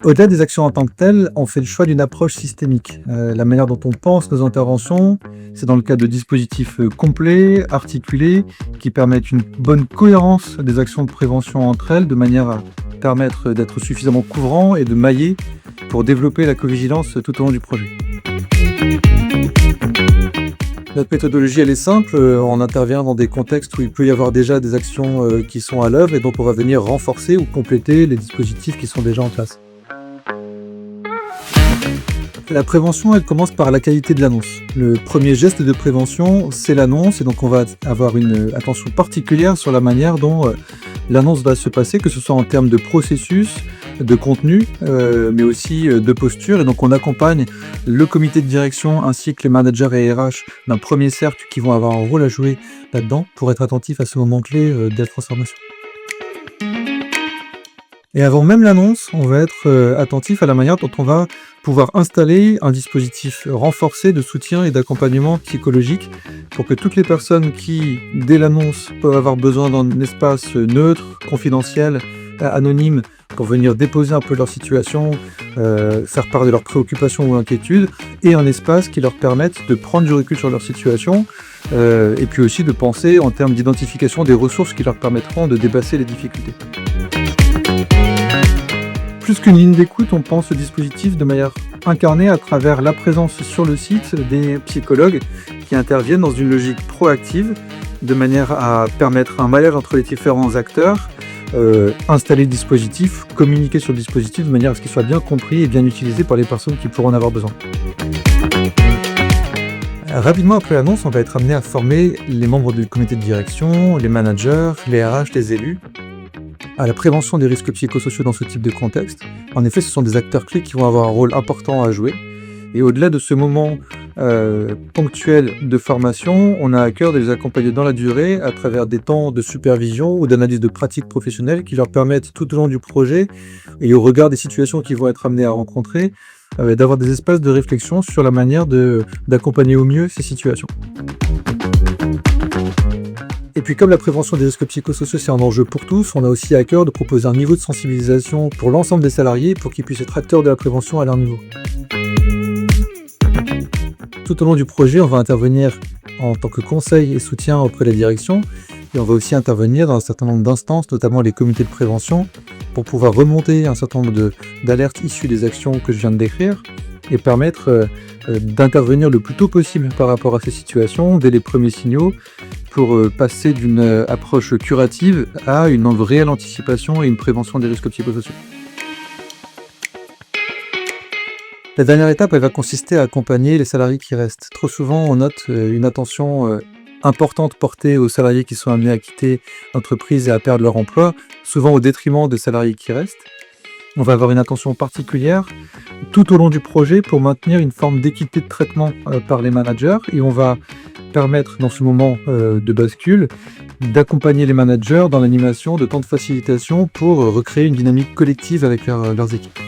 Au-delà des actions en tant que telles, on fait le choix d'une approche systémique. La manière dont on pense nos interventions, c'est dans le cadre de dispositifs complets, articulés, qui permettent une bonne cohérence des actions de prévention entre elles, de manière à permettre d'être suffisamment couvrant et de mailler pour développer la covigilance tout au long du projet. Notre méthodologie, elle est simple, on intervient dans des contextes où il peut y avoir déjà des actions qui sont à l'œuvre et donc on va venir renforcer ou compléter les dispositifs qui sont déjà en place. La prévention, elle commence par la qualité de l'annonce. Le premier geste de prévention, c'est l'annonce, et donc on va avoir une attention particulière sur la manière dont l'annonce va se passer, que ce soit en termes de processus, de contenu, mais aussi de posture. Et donc on accompagne le comité de direction ainsi que les managers et RH d'un premier cercle qui vont avoir un rôle à jouer là-dedans pour être attentifs à ce moment clé de la transformation. Et avant même l'annonce, on va être attentif à la manière dont on va pouvoir installer un dispositif renforcé de soutien et d'accompagnement psychologique pour que toutes les personnes qui, dès l'annonce, peuvent avoir besoin d'un espace neutre, confidentiel, anonyme, pour venir déposer un peu leur situation, faire part de leurs préoccupations ou inquiétudes, et un espace qui leur permette de prendre du recul sur leur situation, et puis aussi de penser en termes d'identification des ressources qui leur permettront de dépasser les difficultés. Plus qu'une ligne d'écoute, on pense au dispositif de manière incarnée à travers la présence sur le site des psychologues qui interviennent dans une logique proactive, de manière à permettre un maillage entre les différents acteurs, installer le dispositif, communiquer sur le dispositif de manière à ce qu'il soit bien compris et bien utilisé par les personnes qui pourront en avoir besoin. Rapidement après l'annonce, on va être amené à former les membres du comité de direction, les managers, les RH, les élus, à la prévention des risques psychosociaux dans ce type de contexte. En effet, ce sont des acteurs clés qui vont avoir un rôle important à jouer. Et au-delà de ce moment ponctuel de formation, on a à cœur de les accompagner dans la durée à travers des temps de supervision ou d'analyse de pratiques professionnelles qui leur permettent tout au long du projet et au regard des situations qu'ils vont être amenés à rencontrer, d'avoir des espaces de réflexion sur la manière d'accompagner au mieux ces situations. Et puis comme la prévention des risques psychosociaux c'est un enjeu pour tous, on a aussi à cœur de proposer un niveau de sensibilisation pour l'ensemble des salariés pour qu'ils puissent être acteurs de la prévention à leur niveau. Tout au long du projet, on va intervenir en tant que conseil et soutien auprès de la direction et on va aussi intervenir dans un certain nombre d'instances, notamment les comités de prévention, pour pouvoir remonter un certain nombre d'alertes issues des actions que je viens de décrire et permettre d'intervenir le plus tôt possible par rapport à ces situations, dès les premiers signaux, pour passer d'une approche curative à une réelle anticipation et une prévention des risques psychosociaux. La dernière étape, elle va consister à accompagner les salariés qui restent. Trop souvent, on note une attention importante portée aux salariés qui sont amenés à quitter l'entreprise et à perdre leur emploi, souvent au détriment des salariés qui restent. On va avoir une attention particulière tout au long du projet pour maintenir une forme d'équité de traitement par les managers et on va permettre dans ce moment de bascule d'accompagner les managers dans l'animation de temps de facilitation pour recréer une dynamique collective avec leurs équipes.